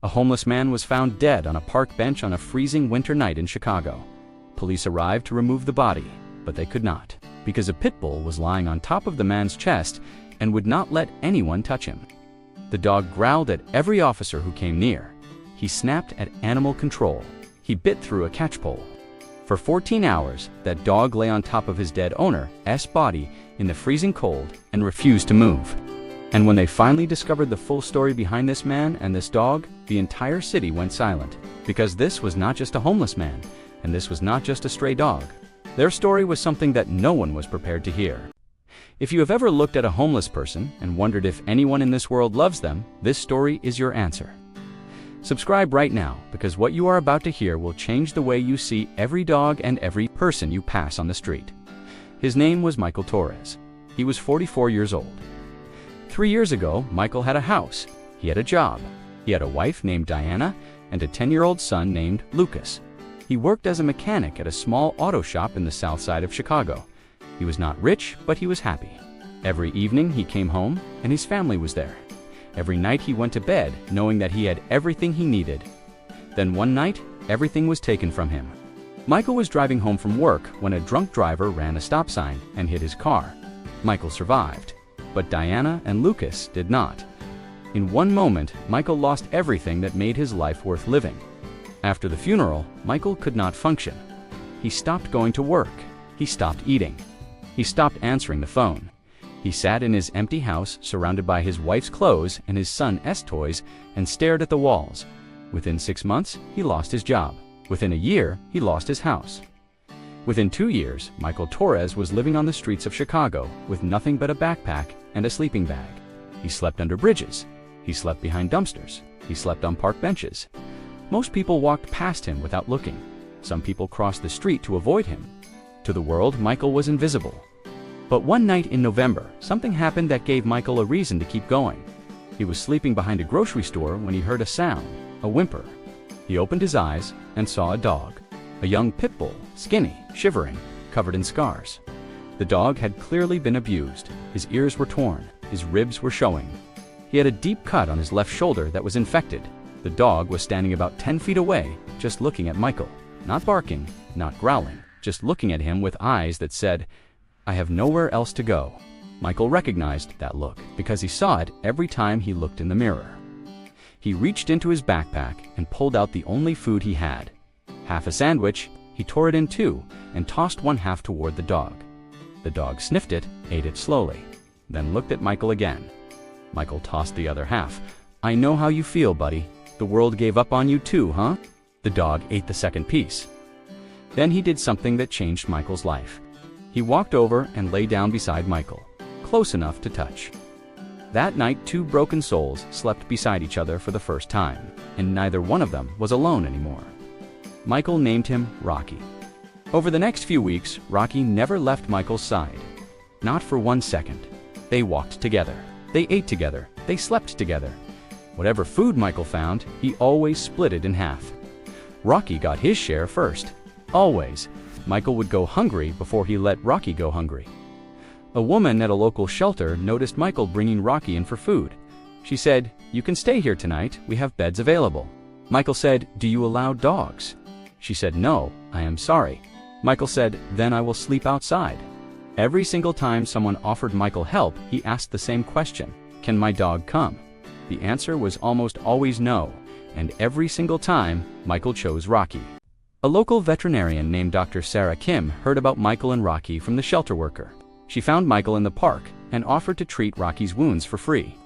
A homeless man was found dead on a park bench on a freezing winter night in Chicago. Police arrived to remove the body, but they could not, because a pit bull was lying on top of the man's chest and would not let anyone touch him. The dog growled at every officer who came near. He snapped at animal control. He bit through a catchpole. For 14 hours, that dog lay on top of his dead owner's body in the freezing cold and refused to move. And when they finally discovered the full story behind this man and this dog, the entire city went silent, because this was not just a homeless man, and this was not just a stray dog. Their story was something that no one was prepared to hear. If you have ever looked at a homeless person and wondered if anyone in this world loves them, this story is your answer. Subscribe right now, because what you are about to hear will change the way you see every dog and every person you pass on the street. His name was Michael Torres. He was 44 years old. 3 years ago, Michael had a house. He had a job. He had a wife named Diana and a 10-year-old son named Lucas. He worked as a mechanic at a small auto shop in the south side of Chicago. He was not rich, but he was happy. Every evening he came home and his family was there. Every night he went to bed knowing that he had everything he needed. Then one night, everything was taken from him. Michael was driving home from work when a drunk driver ran a stop sign and hit his car. Michael survived, but Diana and Lucas did not. In one moment, Michael lost everything that made his life worth living. After the funeral, Michael could not function. He stopped going to work. He stopped eating. He stopped answering the phone. He sat in his empty house surrounded by his wife's clothes and his son's toys and stared at the walls. Within 6 months, he lost his job. Within a year, he lost his house. Within 2 years, Michael Torres was living on the streets of Chicago with nothing but a backpack and a sleeping bag. He slept under bridges. He slept behind dumpsters. He slept on park benches. Most people walked past him without looking. Some people crossed the street to avoid him. To the world, Michael was invisible. But one night in November, something happened that gave Michael a reason to keep going. He was sleeping behind a grocery store when he heard a sound, a whimper. He opened his eyes and saw a dog, a young pit bull, skinny, shivering, covered in scars. The dog had clearly been abused. His ears were torn, his ribs were showing. He had a deep cut on his left shoulder that was infected. The dog was standing about 10 feet away, just looking at Michael, not barking, not growling, just looking at him with eyes that said, "I have nowhere else to go." Michael recognized that look because he saw it every time he looked in the mirror. He reached into his backpack and pulled out the only food he had. Half a sandwich. He tore it in two and tossed one half toward the dog. The dog sniffed it, ate it slowly, then looked at Michael again. Michael tossed the other half. "I know how you feel, buddy. The world gave up on you too, huh?" The dog ate the second piece. Then he did something that changed Michael's life. He walked over and lay down beside Michael, close enough to touch. That night, two broken souls slept beside each other for the first time, and neither one of them was alone anymore. Michael named him Rocky. Over the next few weeks, Rocky never left Michael's side. Not for 1 second. They walked together. They ate together. They slept together. Whatever food Michael found, he always split it in half. Rocky got his share first. Always. Michael would go hungry before he let Rocky go hungry. A woman at a local shelter noticed Michael bringing Rocky in for food. She said, "You can stay here tonight. We have beds available." Michael said, "Do you allow dogs?" She said, "No, I am sorry." Michael said, "Then I will sleep outside." Every single time someone offered Michael help, he asked the same question, "Can my dog come?" The answer was almost always no, and every single time, Michael chose Rocky. A local veterinarian named Dr. Sarah Kim heard about Michael and Rocky from the shelter worker. She found Michael in the park and offered to treat Rocky's wounds for free.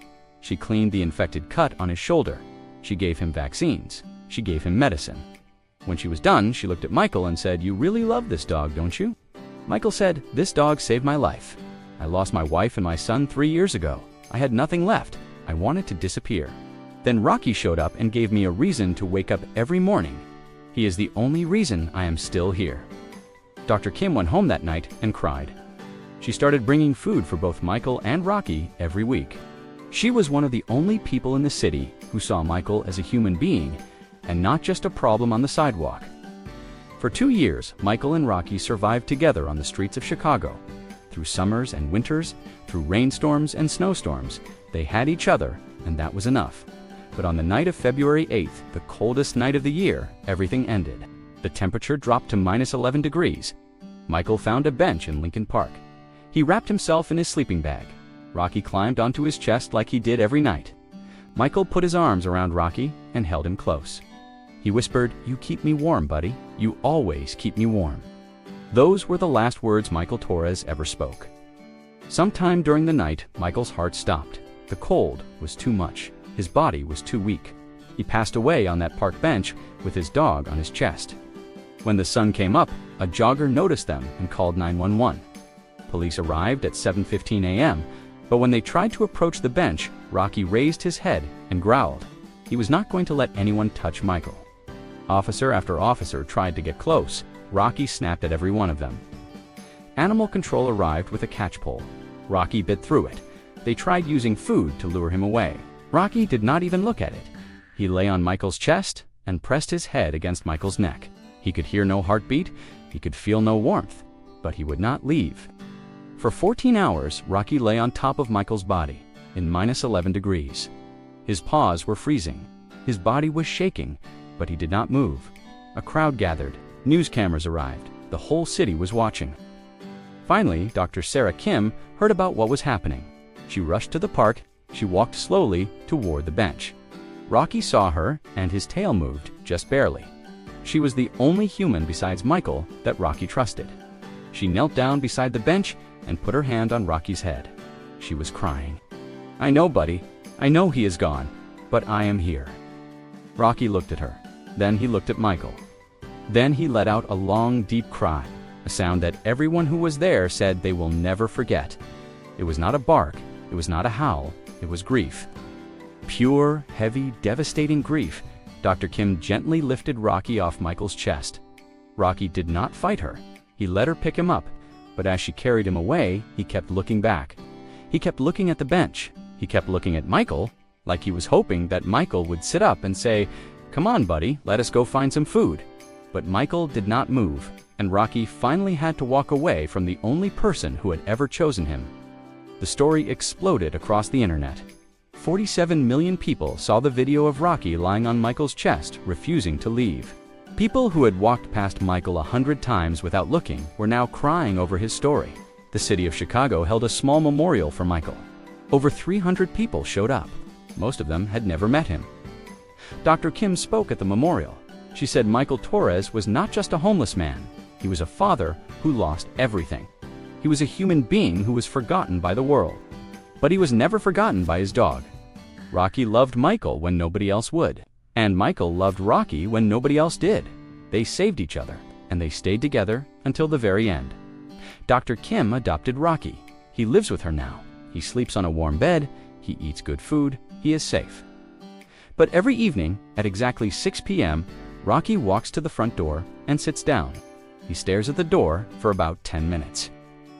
She cleaned the infected cut on his shoulder. She gave him vaccines. She gave him medicine. When she was done, she looked at Michael and said, "You really love this dog, don't you?" Michael said, "This dog saved my life. I lost my wife and my son 3 years ago. I had nothing left. I wanted to disappear. Then Rocky showed up and gave me a reason to wake up every morning. He is the only reason I am still here." Dr. Kim went home that night and cried. She started bringing food for both Michael and Rocky every week. She was one of the only people in the city who saw Michael as a human being and not just a problem on the sidewalk. For 2 years, Michael and Rocky survived together on the streets of Chicago. Through summers and winters, through rainstorms and snowstorms, they had each other, and that was enough. But on the night of February 8th, the coldest night of the year, everything ended. The temperature dropped to -11 degrees. Michael found a bench in Lincoln Park. He wrapped himself in his sleeping bag. Rocky climbed onto his chest like he did every night. Michael put his arms around Rocky and held him close. He whispered, "You keep me warm, buddy. You always keep me warm." Those were the last words Michael Torres ever spoke. Sometime during the night, Michael's heart stopped. The cold was too much. His body was too weak. He passed away on that park bench with his dog on his chest. When the sun came up, a jogger noticed them and called 911. Police arrived at 7:15 a.m., but when they tried to approach the bench, Rocky raised his head and growled. He was not going to let anyone touch Michael. Officer after officer tried to get close. Rocky snapped at every one of them. Animal control arrived with a catch pole. Rocky bit through it. They tried using food to lure him away. Rocky did not even look at it. He lay on Michael's chest and pressed his head against Michael's neck. He could hear no heartbeat, he could feel no warmth, but he would not leave. For 14 hours, Rocky lay on top of Michael's body, in -11 degrees. His paws were freezing. His body was shaking, but he did not move. A crowd gathered. News cameras arrived. The whole city was watching. Finally, Dr. Sarah Kim heard about what was happening. She rushed to the park. She walked slowly toward the bench. Rocky saw her, and his tail moved, just barely. She was the only human besides Michael that Rocky trusted. She knelt down beside the bench and put her hand on Rocky's head. She was crying. "I know, buddy. I know he is gone, but I am here." Rocky looked at her. Then he looked at Michael. Then he let out a long, deep cry, a sound that everyone who was there said they will never forget. It was not a bark. It was not a howl. It was grief. Pure, heavy, devastating grief. Dr. Kim gently lifted Rocky off Michael's chest. Rocky did not fight her. He let her pick him up, but as she carried him away, he kept looking back. He kept looking at the bench. He kept looking at Michael, like he was hoping that Michael would sit up and say, "Come on, buddy, let us go find some food." But Michael did not move, and Rocky finally had to walk away from the only person who had ever chosen him. The story exploded across the internet. 47 million people saw the video of Rocky lying on Michael's chest, refusing to leave. People who had walked past Michael 100 times without looking were now crying over his story. The city of Chicago held a small memorial for Michael. Over 300 people showed up. Most of them had never met him. Dr. Kim spoke at the memorial. She said Michael Torres was not just a homeless man. He was a father who lost everything. He was a human being who was forgotten by the world. But he was never forgotten by his dog. Rocky loved Michael when nobody else would. And Michael loved Rocky when nobody else did. They saved each other, and they stayed together until the very end. Dr. Kim adopted Rocky. He lives with her now. He sleeps on a warm bed. He eats good food. He is safe. But every evening, at exactly 6 p.m., Rocky walks to the front door and sits down. He stares at the door for about 10 minutes.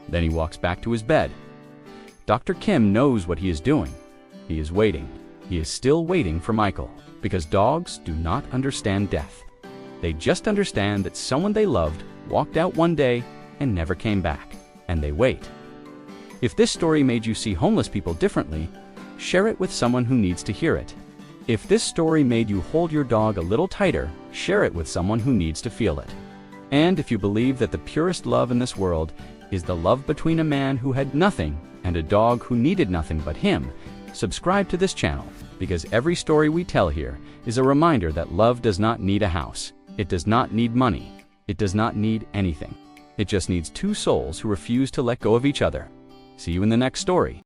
Then he walks back to his bed. Dr. Kim knows what he is doing. He is waiting. He is still waiting for Michael, because dogs do not understand death. They just understand that someone they loved walked out one day and never came back, and they wait. If this story made you see homeless people differently, share it with someone who needs to hear it. If this story made you hold your dog a little tighter, share it with someone who needs to feel it. And if you believe that the purest love in this world is the love between a man who had nothing and a dog who needed nothing but him, subscribe to this channel, because every story we tell here is a reminder that love does not need a house. It does not need money. It does not need anything. It just needs two souls who refuse to let go of each other. See you in the next story.